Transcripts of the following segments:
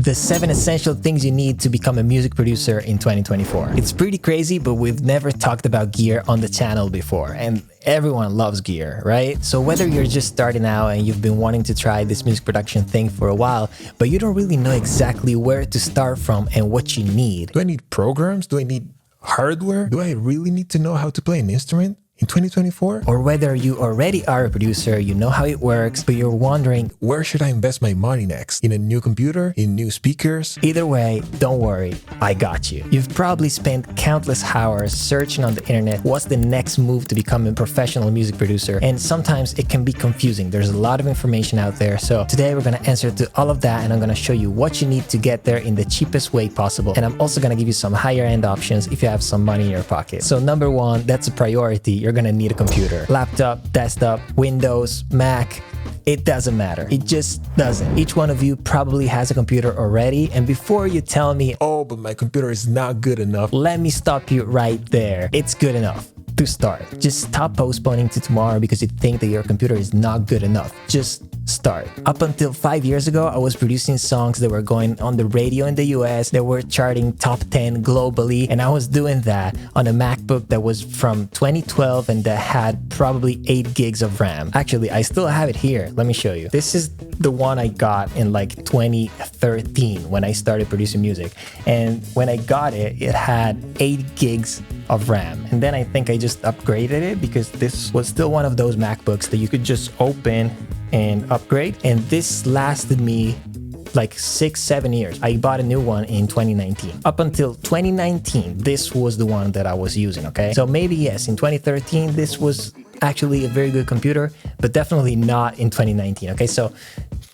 the 7 essential things you need to become a music producer in 2024. It's pretty crazy, but we've never talked about gear on the channel before, and everyone loves gear, right? So whether you're just starting out and you've been wanting to try this music production thing for a while, but you don't really know exactly where to start from and what you need. Do I need programs? Do I need hardware? Do I really need to know how to play an instrument in 2024? Or whether you already are a producer, you know how it works, but you're wondering, where should I invest my money next? In a new computer? In new speakers? Either way, don't worry, I got you. You've probably spent countless hours searching on the internet what's the next move to become a professional music producer, and sometimes it can be confusing. There's a lot of information out there, so today we're gonna answer to all of that, and I'm gonna show you what you need to get there in the cheapest way possible. And I'm also gonna give you some higher end options if you have some money in your pocket. So number one, that's a priority. You're gonna need a computer. Laptop, desktop, Windows, Mac, it doesn't matter. It just doesn't. Each one of you probably has a computer already, and before you tell me, oh, but my computer is not good enough, let me stop you right there. It's good enough to start. Just stop postponing to tomorrow because you think that your computer is not good enough. Just start. Up until 5 years ago, I was producing songs that were going on the radio in the US, that were charting top 10 globally, and I was doing that on a MacBook that was from 2012 and that had probably 8 gigs of RAM. Actually, I still have it here. Let me show you. This is the one I got in like 2013 when I started producing music. And when I got it, it had 8 gigs of RAM. And then I think I just upgraded it because this was still one of those MacBooks that you could just open and upgrade. And this lasted me like 6-7 years. I bought a new one in 2019. Up until 2019, this was the one that I was using, okay? So maybe yes, in 2013, this was actually a very good computer, but definitely not in 2019, okay? So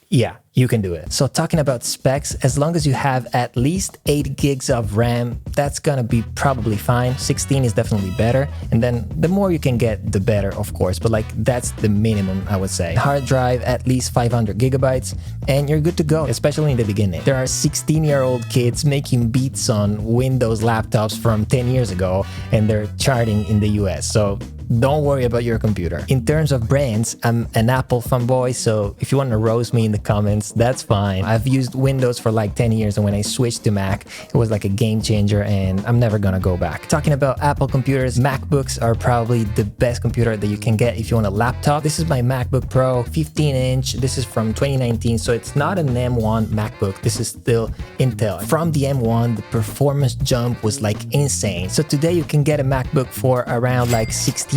yeah, you can do it. So talking about specs, as long as you have at least 8 gigs of RAM, that's gonna be probably fine. 16 is definitely better. And then the more you can get, the better, of course. But like, that's the minimum, I would say. Hard drive, at least 500 gigabytes, and you're good to go, especially in the beginning. There are 16-year-old kids making beats on Windows laptops from 10 years ago, and they're charting in the US. So don't worry about your computer. In terms of brands, I'm an Apple fanboy, so if you want to roast me in the comments, that's fine. I've used Windows for like 10 years, and when I switched to Mac, it was like a game changer, and I'm never gonna go back. Talking about Apple computers, MacBooks are probably the best computer that you can get if you want a laptop. This is my MacBook Pro, 15-inch. This is from 2019, so it's not an M1 MacBook. This is still Intel. From the M1, the performance jump was like insane. So today you can get a MacBook for around like $1,600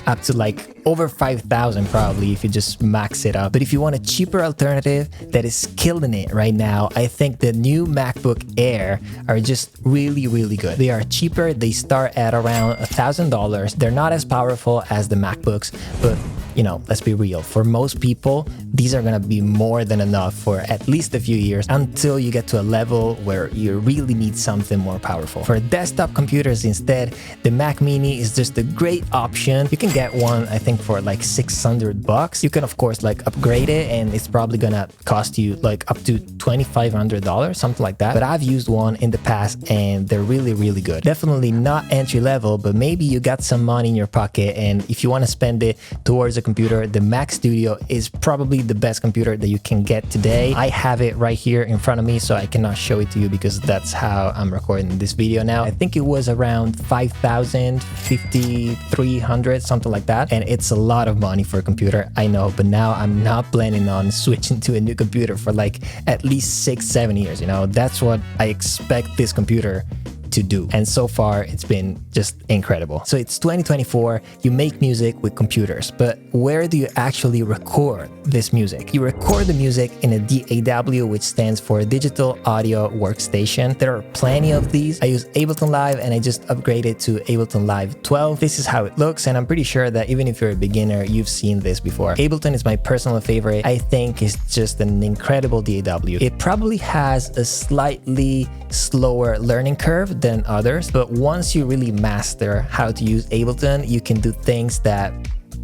up to like over $5,000 probably if you just max it up. But if you want a cheaper alternative that is killing it right now, I think the new MacBook Air are just really, really good. They are cheaper. They start at around $1,000. They're not as powerful as the MacBooks, but you know, let's be real. For most people, these are gonna be more than enough for at least a few years until you get to a level where you really need something more powerful. For desktop computers instead, the Mac Mini is just a great option. You can get one, I think, for like $600. You can of course like upgrade it, and it's probably gonna cost you like up to $2,500, something like that. But I've used one in the past and they're really, really good. Definitely not entry level, but maybe you got some money in your pocket, and if you want to spend it towards a computer, the Mac Studio is probably the best computer that you can get today. I have it right here in front of me, so I cannot show it to you because that's how I'm recording this video now. I think it was around $5,000, $5,300, something like that, and it's a lot of money for a computer, I know, but now I'm not planning on switching to a new computer for like at least 6-7 years. You know, that's what I expect this computer to do, and so far it's been just incredible. So it's 2024, you make music with computers, but where do you actually record this music? You record the music in a DAW, which stands for Digital Audio Workstation. There are plenty of these. I use Ableton Live, and I just upgraded to Ableton Live 12. This is how it looks, and I'm pretty sure that even if you're a beginner, you've seen this before. Ableton is my personal favorite. I think it's just an incredible DAW. It probably has a slightly slower learning curve than others, but once you really master how to use Ableton, you can do things that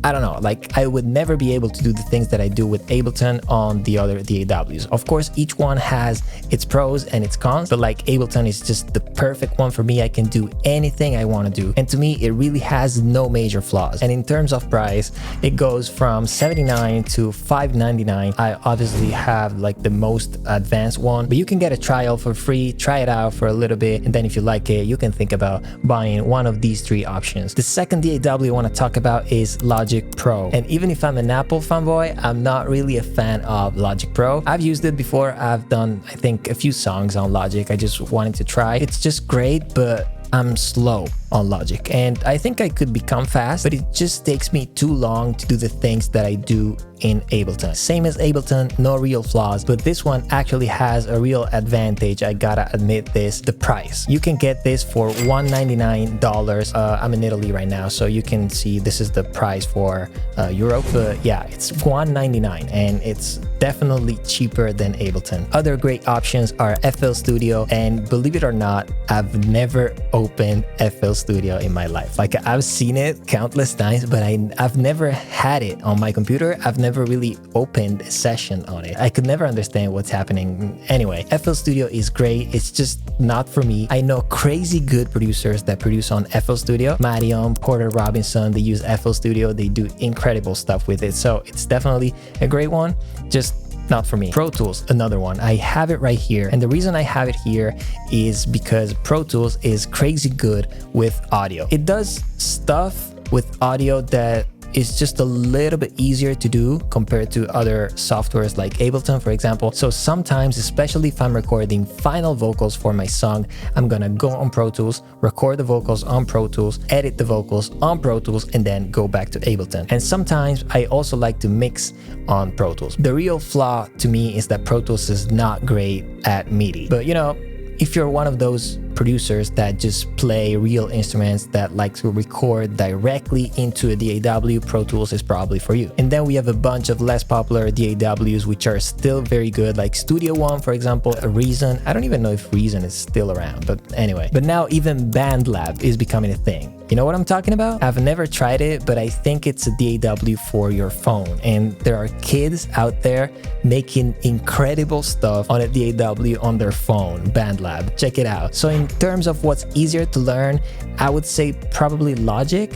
I don't know, like I would never be able to do the things that I do with Ableton on the other DAWs. Of course, each one has its pros and its cons, but like Ableton is just the perfect one for me. I can do anything I want to do. And to me, it really has no major flaws. And in terms of price, it goes from $79 to $599. I obviously have like the most advanced one, but you can get a trial for free, try it out for a little bit, and then if you like it, you can think about buying one of these three options. The second DAW I want to talk about is Logic Pro. And even if I'm an Apple fanboy, I'm not really a fan of Logic Pro. I've used it before. I've done, I think, a few songs on Logic. I just wanted to try. It's just great, but I'm slow on Logic, and I think I could become fast, but it just takes me too long to do the things that I do in Ableton. Same as Ableton, no real flaws, but this one actually has a real advantage. I gotta admit this, the price. You can get this for $199. I'm in Italy right now, so you can see this is the price for Europe, but yeah, it's $199 and it's definitely cheaper than Ableton. Other great options are FL Studio, and believe it or not, I've never opened FL Studio in my life. Like I've seen it countless times, but I've never had it on my computer. I've never really opened a session on it. I could never understand what's happening. Anyway, FL Studio is great. It's just not for me. I know crazy good producers that produce on FL Studio. Marion, Porter Robinson, they use FL Studio. They do incredible stuff with it. So it's definitely a great one. Just not for me. Pro Tools, another one. I have it right here. And the reason I have it here is because Pro Tools is crazy good with audio. It does stuff with audio that is just a little bit easier to do compared to other softwares like Ableton, for example. So sometimes, especially if I'm recording final vocals for my song, I'm gonna go on Pro Tools, record the vocals on Pro Tools, edit the vocals on Pro Tools, and then go back to Ableton. And sometimes I also like to mix on Pro Tools. The real flaw to me is that Pro Tools is not great at MIDI. But you know, if you're one of those producers that just play real instruments, that like to record directly into a DAW, Pro Tools is probably for you. And then we have a bunch of less popular DAWs which are still very good, like Studio One, for example, Reason. I don't even know if Reason is still around, but anyway. But now even BandLab is becoming a thing. You know what I'm talking about? I've never tried it, but I think it's a DAW for your phone. And there are kids out there making incredible stuff on a DAW on their phone, BandLab. Check it out. So in terms of what's easier to learn, I would say probably Logic,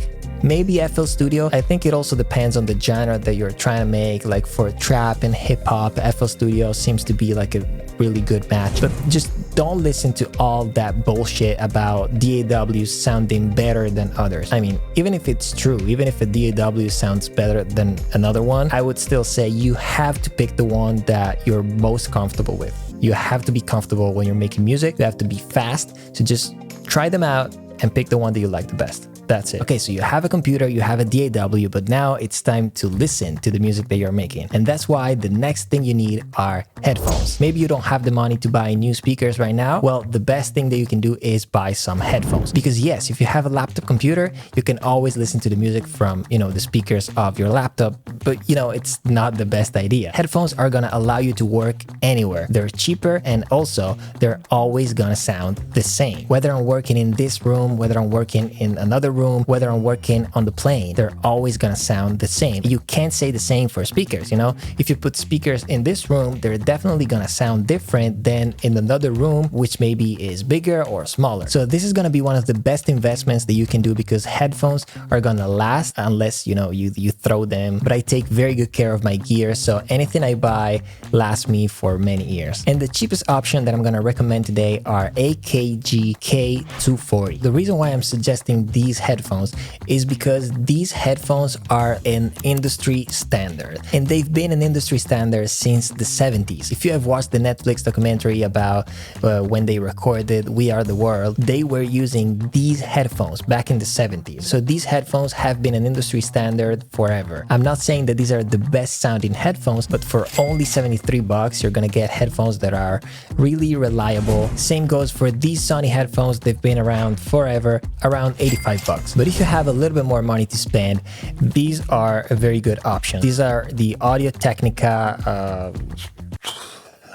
maybe FL Studio. I think it also depends on the genre that you're trying to make. Like for trap and hip hop, FL Studio seems to be like a really good match. But just don't listen to all that bullshit about DAWs sounding better than others. I mean, even if it's true, even if a DAW sounds better than another one, I would still say you have to pick the one that you're most comfortable with. You have to be comfortable when you're making music. You have to be fast. So just try them out and pick the one that you like the best. That's it. Okay, so you have a computer, you have a DAW, but now it's time to listen to the music that you're making. And that's why the next thing you need are headphones. Maybe you don't have the money to buy new speakers right now. Well, the best thing that you can do is buy some headphones. Because yes, if you have a laptop computer, you can always listen to the music from, you know, the speakers of your laptop, but you know, it's not the best idea. Headphones are gonna allow you to work anywhere. They're cheaper, and also they're always gonna sound the same. Whether I'm working in this room, whether I'm working in another room, whether I'm working on the plane, they're always gonna sound the same. You can't say the same for speakers, you know? If you put speakers in this room, they're definitely gonna sound different than in another room, which maybe is bigger or smaller. So this is gonna be one of the best investments that you can do, because headphones are gonna last unless, you know, you throw them. But I take very good care of my gear, so anything I buy lasts me for many years. And the cheapest option that I'm gonna recommend today are AKG K240. The reason why I'm suggesting these headphones is because these headphones are an industry standard, and they've been an industry standard since the 70s. If you have watched the Netflix documentary about when they recorded We Are the World, they were using these headphones back in the 70s. So these headphones have been an industry standard forever. I'm not saying that these are the best sounding headphones, but for only $73, you're gonna get headphones that are really reliable. Same goes for these Sony headphones. They've been around forever, around $85. But if you have a little bit more money to spend, these are a very good option. These are the Audio Technica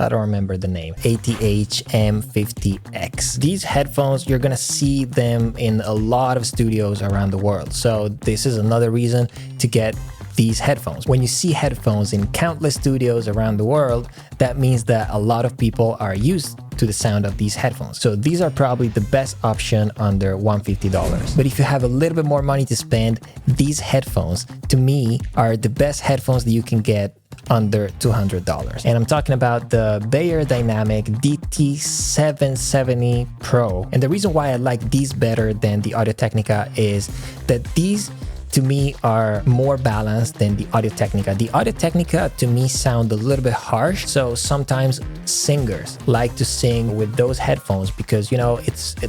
I don't remember the name, ATH M50X. These headphones, you're gonna see them in a lot of studios around the world. So this is another reason to get these headphones. When you see headphones in countless studios around the world, that means that a lot of people are used to the sound of these headphones. So these are probably the best option under $150. But if you have a little bit more money to spend, these headphones, to me, are the best headphones that you can get under $200. And I'm talking about the Bayer Dynamic DT770 Pro. And the reason why I like these better than the Audio-Technica is that these, to me, are more balanced than the Audio-Technica. The Audio-Technica to me sound a little bit harsh, so sometimes singers like to sing with those headphones because, you know,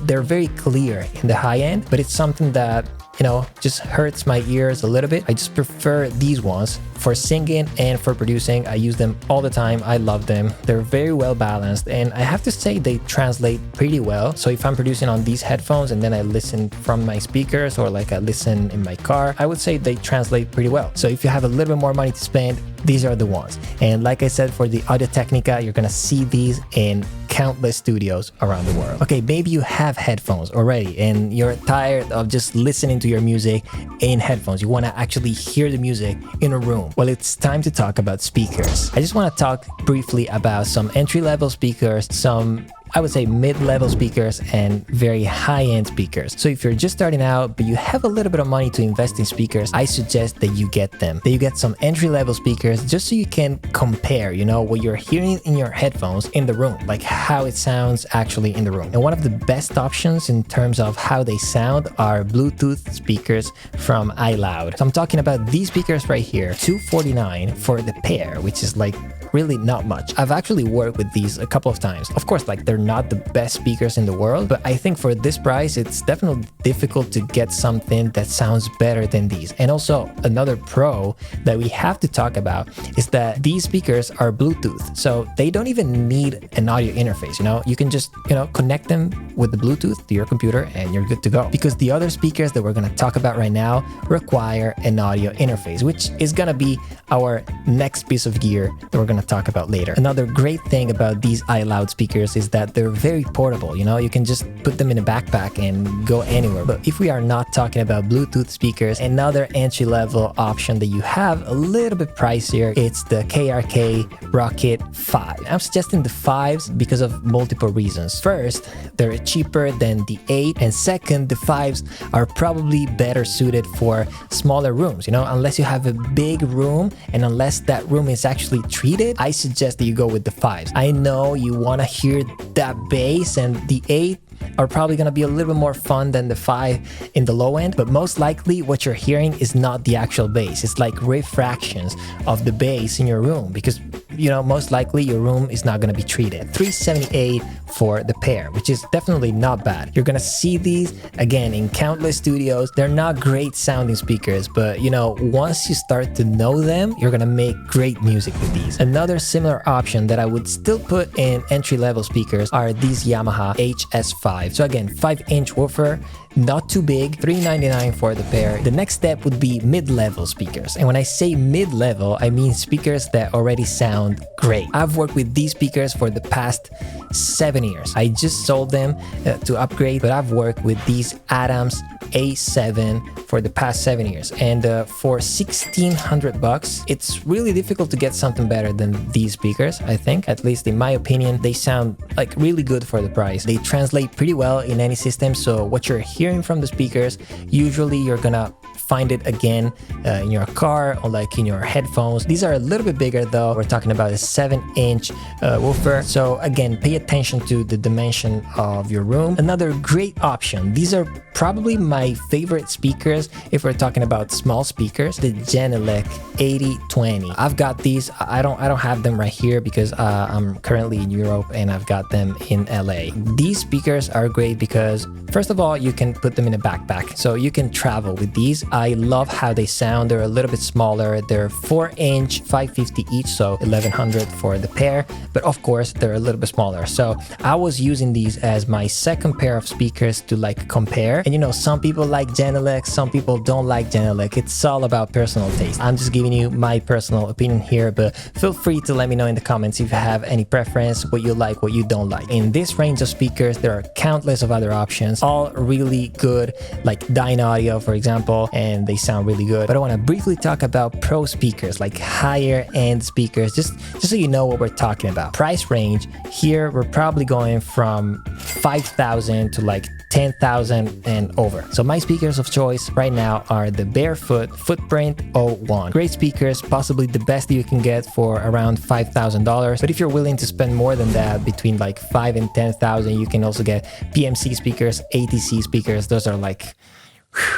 they're very clear in the high end, but it's something that, you know, just hurts my ears a little bit. I just prefer these ones for singing and for producing. I use them all the time. I love them. They're very well balanced, and I have to say they translate pretty well. So if I'm producing on these headphones and then I listen from my speakers, or like I listen in my car, I would say they translate pretty well. So if you have a little bit more money to spend, these are the ones. And like I said, for the Audio-Technica, you're gonna see these in countless studios around the world. Okay, maybe you have headphones already and you're tired of just listening to your music in headphones. You wanna actually hear the music in a room. Well, it's time to talk about speakers. I just wanna talk briefly about some entry-level speakers, some, I would say, mid-level speakers, and very high-end speakers. So if you're just starting out, but you have a little bit of money to invest in speakers, I suggest that you get them. That you get some entry-level speakers just so you can compare, you know, what you're hearing in your headphones in the room, like how it sounds actually in the room. And one of the best options in terms of how they sound are Bluetooth speakers from iLoud. So I'm talking about these speakers right here, $249 for the pair, which is like really not much. I've actually worked with these a couple of times. Of course, like, they're not the best speakers in the world, but I think for this price, it's definitely difficult to get something that sounds better than these. And also, another pro that we have to talk about is that these speakers are Bluetooth, so they don't even need an audio interface. You know, you can just, you know, connect them with the Bluetooth to your computer and you're good to go. Because the other speakers that we're gonna talk about right now require an audio interface, which is gonna be our next piece of gear that we're gonna talk about later. Another great thing about these iLoud speakers is that they're very portable. You know, you can just put them in a backpack and go anywhere. But if we are not talking about Bluetooth speakers, another entry-level option that you have, a little bit pricier, it's the KRK Rocket 5. I'm suggesting the 5s because of multiple reasons. First, they're cheaper than the 8, and second, the 5s are probably better suited for smaller rooms. You know, unless you have a big room and unless that room is actually treated, I suggest that you go with the 5s. I know you want to hear that bass, and the 8 are probably going to be a little bit more fun than the 5 in the low end, but most likely what you're hearing is not the actual bass. It's like refractions of the bass in your room, because, you know, most likely your room is not going to be treated. $378 for the pair, which is definitely not bad. You're going to see these again in countless studios. They're not great sounding speakers, but, you know, once you start to know them, you're going to make great music with these. Another similar option that I would still put in entry-level speakers are these Yamaha HS5. So again, 5-inch woofer, not too big, $399 for the pair. The next step would be mid-level speakers. And when I say mid-level, I mean speakers that already sound great. I've worked with these speakers for the past 7 years. I just sold them to upgrade, but I've worked with these Adams A7 for the past 7 years. And for $1,600, it's really difficult to get something better than these speakers, I think. At least in my opinion, they sound like really good for the price. They translate pretty well in any system, so what you're hearing from the speakers, usually you're gonna find it again in your car or like in your headphones. These are a little bit bigger though. We're talking about a 7-inch woofer. So again, pay attention to the dimension of your room. Another great option. These are probably my favorite speakers if we're talking about small speakers. The Genelec 8020. I've got these. I don't have them right here because I'm currently in Europe and I've got them in LA. These speakers are great because first of all, you can put them in a backpack, so you can travel with these. I love how they sound. They're a little bit smaller. They're 4-inch, $550 each, so $1,100 for the pair. But of course, they're a little bit smaller. So I was using these as my second pair of speakers to like compare. And you know, some people people like Genelec, some people don't like Genelec. It's all about personal taste. I'm just giving you my personal opinion here, but feel free to let me know in the comments if you have any preference, what you like, what you don't like. In this range of speakers, there are countless of other options, all really good, like Dynaudio, for example, and they sound really good. But I want to briefly talk about pro speakers, like higher end speakers, just so you know what we're talking about. Price range, here we're probably going from 5,000 to like 10,000 and over. So my speakers of choice right now are the Barefoot Footprint 01. Great speakers, possibly the best you can get for around $5,000. But if you're willing to spend more than that, between like 5 and 10,000, you can also get PMC speakers, ATC speakers. Those are like...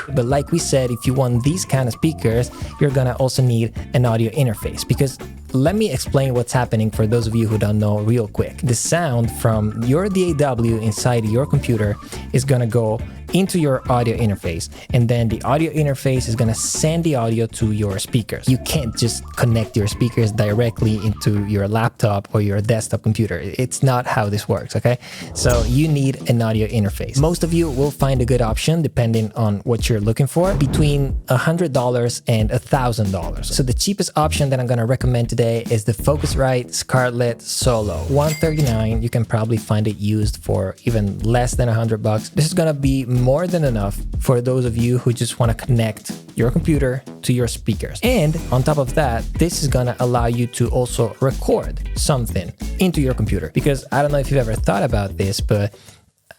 But like we said, if you want these kind of speakers, you're gonna also need an audio interface, because let me explain what's happening for those of you who don't know real quick. The sound from your DAW inside your computer is gonna go into your audio interface, and then the audio interface is gonna send the audio to your speakers. You can't just connect your speakers directly into your laptop or your desktop computer. It's not how this works, okay? So you need an audio interface. Most of you will find a good option, depending on what you're looking for, between $100 and $1,000. So the cheapest option that I'm gonna recommend today is the Focusrite Scarlett Solo. $139, you can probably find it used for even less than $100. This is gonna be more than enough for those of you who just want to connect your computer to your speakers. And on top of that, this is gonna allow you to also record something into your computer. Because I don't know if you've ever thought about this, but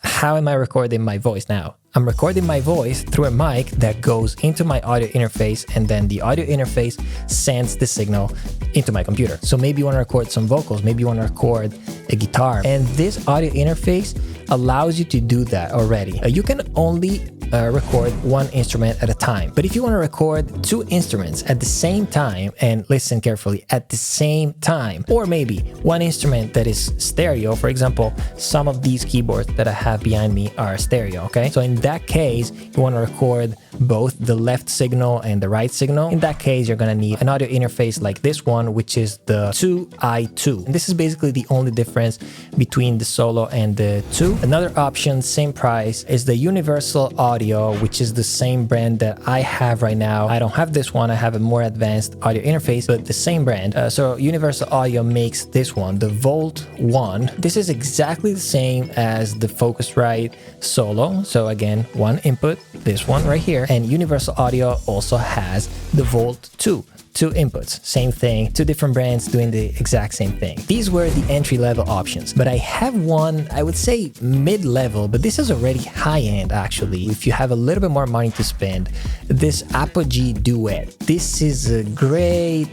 how am I recording my voice now? I'm recording my voice through a mic that goes into my audio interface, and then the audio interface sends the signal into my computer. So maybe you want to record some vocals, maybe you want to record a guitar, and this audio interface allows you to do that already. You can only record one instrument at a time. But if you want to record two instruments at the same time, and listen carefully, at the same time, or maybe one instrument that is stereo, for example, some of these keyboards that I have behind me are stereo, okay? So in that case, you want to record both the left signal and the right signal. In that case, you're going to need an audio interface like this one, which is the 2i2. And this is basically the only difference between the Solo and the 2. Another option, same price, is the Universal Audio, which is the same brand that I have right now. I don't have this one, I have a more advanced audio interface, but the same brand. So Universal Audio makes this one, the Volt 1. This is exactly the same as the Focusrite Solo. So again, one input, this one right here. And Universal Audio also has the Volt 2. Two inputs, same thing, two different brands doing the exact same thing. These were the entry-level options, but I have one, I would say mid-level, but this is already high-end actually. If you have a little bit more money to spend, this Apogee Duet. This is a great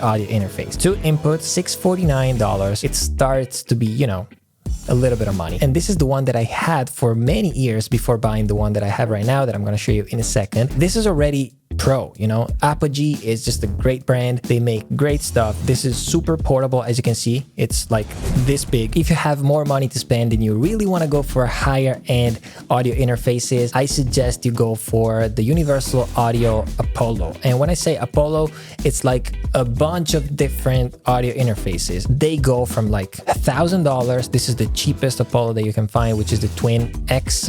audio interface. Two inputs, $649. It starts to be, you know, a little bit of money. And this is the one that I had for many years before buying the one that I have right now that I'm going to show you in a second. This is already pro, you know. Apogee is just a great brand. They make great stuff. This is super portable, as you can see. It's like this big. If you have more money to spend and you really want to go for higher end audio interfaces, I suggest you go for the Universal Audio Apollo. And when I say Apollo, it's like a bunch of different audio interfaces. They go from like $1,000. This is the cheapest Apollo that you can find, which is the Twin X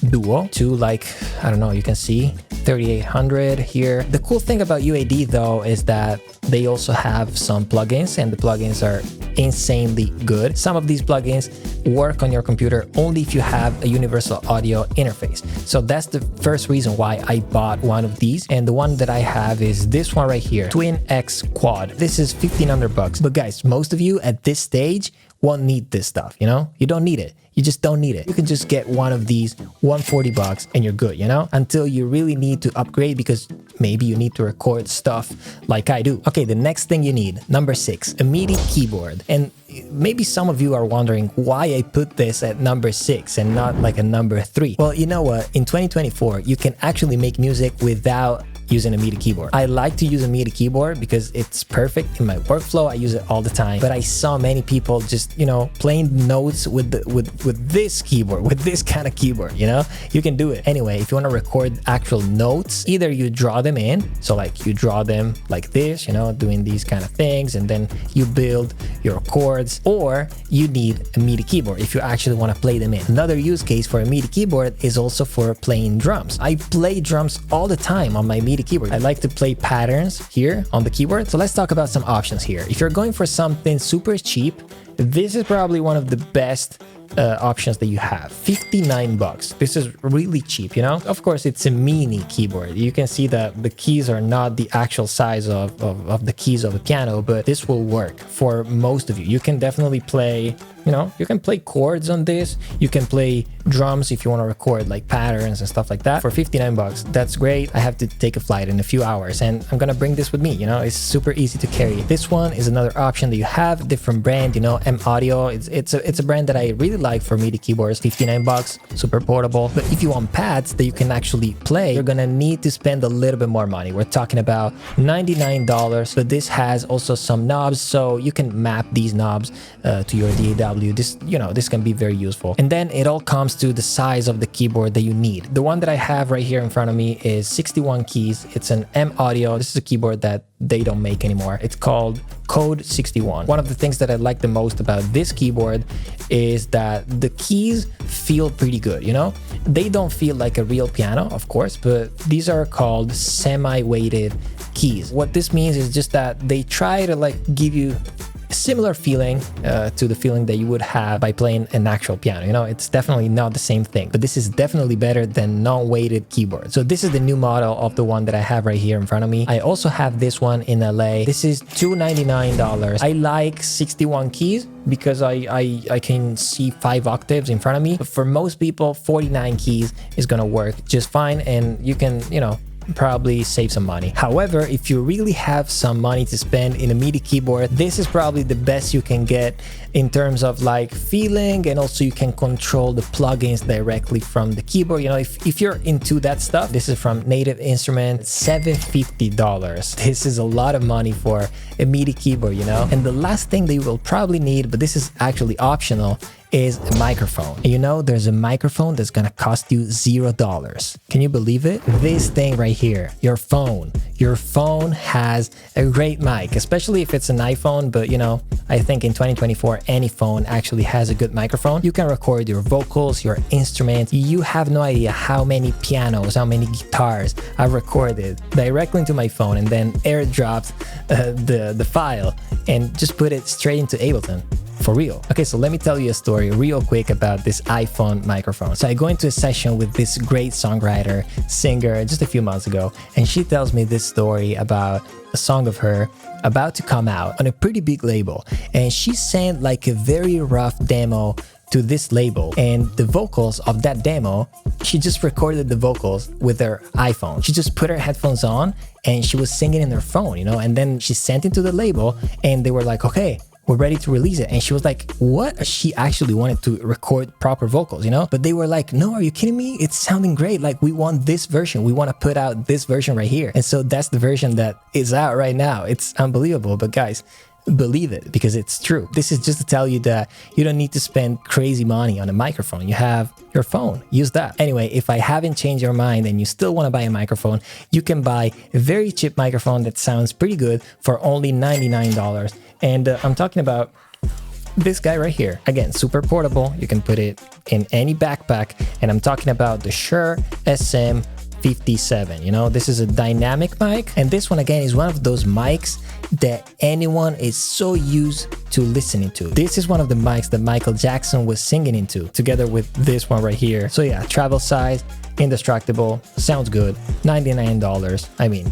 Duo, to like, I don't know, you can see 3,800 here. The cool thing about UAD though is that they also have some plugins, and the plugins are insanely good. Some of these plugins work on your computer only if you have a Universal Audio interface. So that's the first reason why I bought one of these. And the one that I have is this one right here, Twin X Quad. This is $1,500. But guys, most of you at this stage won't need this stuff, you know? You don't need it. You just don't need it. You can just get one of these, $140, and you're good, you know? Until you really need to upgrade, because maybe you need to record stuff like I do. Okay, the next thing you need, number 6, a MIDI keyboard. And maybe some of you are wondering why I put this at number 6 and not like a number 3. Well, you know what? In 2024, you can actually make music without using a MIDI keyboard. I like to use a MIDI keyboard because it's perfect in my workflow. I use it all the time, but I saw many people just, you know, playing notes with this keyboard, with this kind of keyboard, you know. You can do it. Anyway, if you want to record actual notes, either you draw them in, so like you draw them like this, you know, doing these kind of things, and then you build your chords, or you need a MIDI keyboard if you actually want to play them in. Another use case for a MIDI keyboard is also for playing drums. I play drums all the time on my MIDI keyboard. I like to play patterns here on the keyboard. So let's talk about some options here. If you're going for something super cheap, this is probably one of the best options that you have. 59 bucks. This is really cheap, you know. Of course, it's a mini keyboard. You can see that the keys are not the actual size of the keys of a piano, but this will work for most of you. You can definitely play, you know, you can play chords on this. You can play drums if you want to record like patterns and stuff like that. For 59 bucks, that's great. I have to take a flight in a few hours and I'm gonna bring this with me, you know. It's super easy to carry. This one is another option that you have, different brand, you know, M Audio. It's a brand that I really like for MIDI keyboards. 59 bucks, super portable. But if you want pads that you can actually play, you're gonna need to spend a little bit more money. We're talking about $99, but this has also some knobs, so you can map these knobs to your DAW. This, you know, this can be very useful. And then it all comes to the size of the keyboard that you need. The one that I have right here in front of me is 61 keys. It's an M Audio. This is a keyboard that they don't make anymore. It's called Code 61. One of the things that I like the most about this keyboard is that the keys feel pretty good, you know? They don't feel like a real piano, of course, but these are called semi-weighted keys. What this means is just that they try to like give you a similar feeling to the feeling that you would have by playing an actual piano. You know, it's definitely not the same thing, but this is definitely better than non-weighted keyboard. So this is the new model of the one that I have right here in front of me. I also have this one in LA. This is $299. I like 61 keys because I can see 5 octaves in front of me. But for most people, 49 keys is gonna work just fine, and you can, you know, probably save some money. However, if you really have some money to spend in a MIDI keyboard, this is probably the best you can get in terms of like feeling, and also you can control the plugins directly from the keyboard. You know, if you're into that stuff, this is from Native Instruments, $750. This is a lot of money for a MIDI keyboard, you know. And the last thing that you will probably need, but this is actually optional, is a microphone. And you know, there's a microphone that's gonna cost you $0. Can you believe it? This thing right here, your phone. Your phone has a great mic, especially if it's an iPhone, but you know, I think in 2024, any phone actually has a good microphone. You can record your vocals, your instruments. You have no idea how many pianos, how many guitars I've recorded directly into my phone and then airdropped the file and just put it straight into Ableton. For real. Okay, so let me tell you a story real quick about this iPhone microphone. So I go into a session with this great songwriter, singer, just a few months ago, and she tells me this story about a song of her about to come out on a pretty big label. And she sent like a very rough demo to this label, and the vocals of that demo, she just recorded the vocals with her iPhone. She just put her headphones on and she was singing in her phone, you know, and then she sent it to the label and they were like, okay, we're ready to release it. And she was like, what? She actually wanted to record proper vocals, you know? But they were like, no, are you kidding me? It's sounding great. Like, we want this version. We want to put out this version right here. And so that's the version that is out right now. It's unbelievable. But guys, believe it, because it's true. This is just to tell you that you don't need to spend crazy money on a microphone. You have your phone, use that. Anyway, if I haven't changed your mind and you still want to buy a microphone, you can buy a very cheap microphone that sounds pretty good for only $99. And I'm talking about this guy right here. Again, super portable. You can put it in any backpack. And I'm talking about the Shure SM57. You know, this is a dynamic mic. And this one, again, is one of those mics that anyone is so used to listening to. This is one of the mics that Michael Jackson was singing into, together with this one right here. So yeah, travel size, indestructible, sounds good, $99. I mean,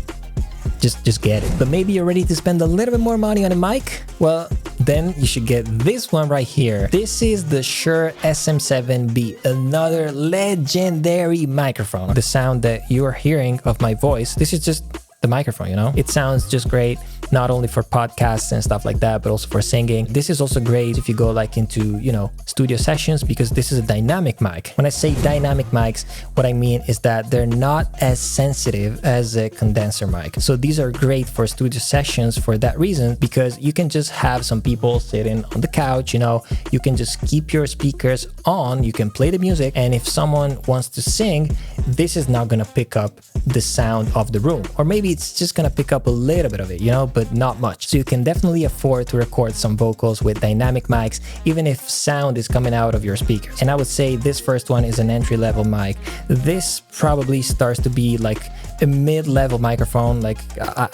just get it. But maybe you're ready to spend a little bit more money on a mic? Well, then you should get this one right here. This is the Shure SM7B, another legendary microphone. The sound that you are hearing of my voice, this is just the microphone, you know? It sounds just great. not only for podcasts and stuff like that, but also for singing. This is also great if you go like into, you know, studio sessions, because this is a dynamic mic. When I say dynamic mics, what I mean is that they're not as sensitive as a condenser mic. So these are great for studio sessions for that reason, because you can just have some people sitting on the couch, you know, you can just keep your speakers on, you can play the music, and if someone wants to sing, this is not gonna pick up the sound of the room, or maybe it's just gonna pick up a little bit of it, you know, but not much. So you can definitely afford to record some vocals with dynamic mics, even if sound is coming out of your speakers. And I would say this first one is an entry-level mic. This probably starts to be like a mid-level microphone. Like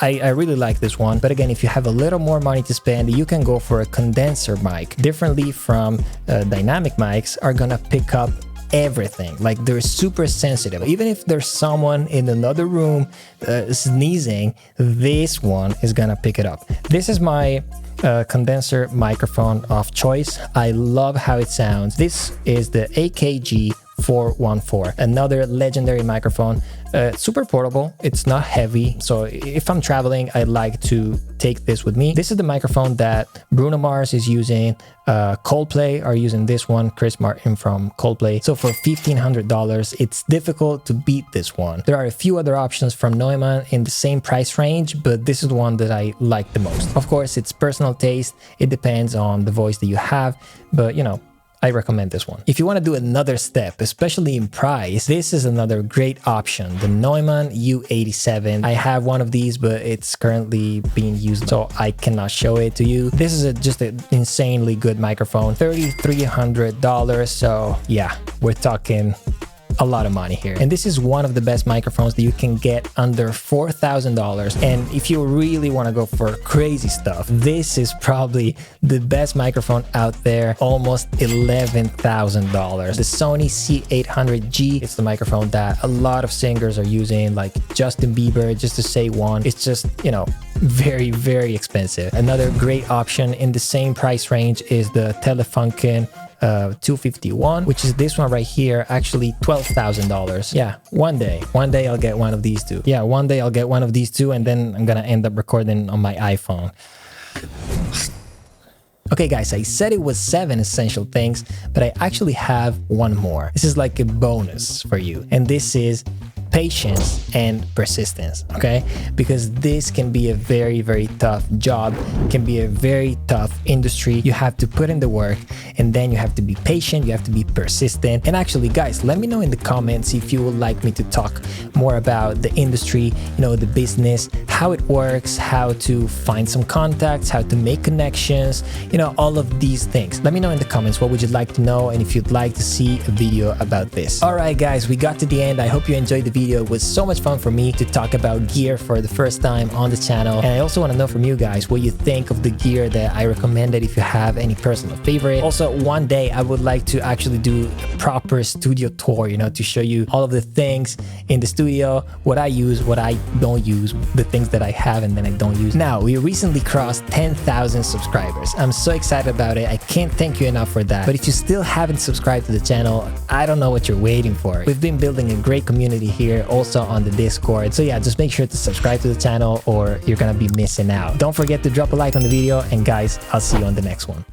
I really like this one, but again, if you have a little more money to spend, you can go for a condenser mic. Differently from dynamic mics, are gonna pick up everything. Like they're super sensitive. Even if there's someone in another room sneezing, this one is gonna pick it up. This is my condenser microphone of choice. I love how it sounds. This is the AKG 414, another legendary microphone. Super portable, it's not heavy, so if I'm traveling, I like to take this with me. This is the microphone that Bruno Mars is using, Coldplay are using this one, Chris Martin from Coldplay. So for $1,500, it's difficult to beat this one. There are a few other options from Neumann in the same price range, but this is the one that I like the most. Of course, it's personal taste, it depends on the voice that you have, but you know, I recommend this one. If you want to do another step, especially in price, this is another great option, the Neumann U87. I have one of these, but it's currently being used, so I cannot show it to you. This is just an insanely good microphone, $3,300. So yeah, we're talking a lot of money here. And this is one of the best microphones that you can get under $4,000. And if you really want to go for crazy stuff, this is probably the best microphone out there, almost $11,000. The Sony C800G, it's the microphone that a lot of singers are using, like Justin Bieber, just to say one. It's just, you know, very, very expensive. Another great option in the same price range is the Telefunken 251, which is this one right here, actually $12,000. Yeah, one day I'll get one of these two. Yeah, one day I'll get one of these two, and then I'm gonna end up recording on my iPhone. Okay guys, I said it was 7 essential things, but I actually have one more. This is like a bonus for you, and this is patience and persistence, okay? Because this can be a very, very tough job, can be a very tough industry. You have to put in the work, and then you have to be patient, you have to be persistent. And actually, guys, let me know in the comments if you would like me to talk more about the industry, you know, the business, how it works, how to find some contacts, how to make connections, you know, all of these things. Let me know in the comments what would you like to know, and if you'd like to see a video about this. All right, guys, we got to the end. I hope you enjoyed the video. It was so much fun for me to talk about gear for the first time on the channel. And I also want to know from you guys what you think of the gear that I recommended, if you have any personal favorite. Also, one day I would like to actually do a proper studio tour, you know, to show you all of the things in the studio, what I use, what I don't use, the things that I have and then I don't use. Now, we recently crossed 10,000 subscribers. I'm so excited about it. I can't thank you enough for that. But if you still haven't subscribed to the channel, I don't know what you're waiting for. We've been building a great community here, also on the Discord. So yeah, just make sure to subscribe to the channel or you're gonna be missing out. Don't forget to drop a like on the video, and guys, I'll see you on the next one.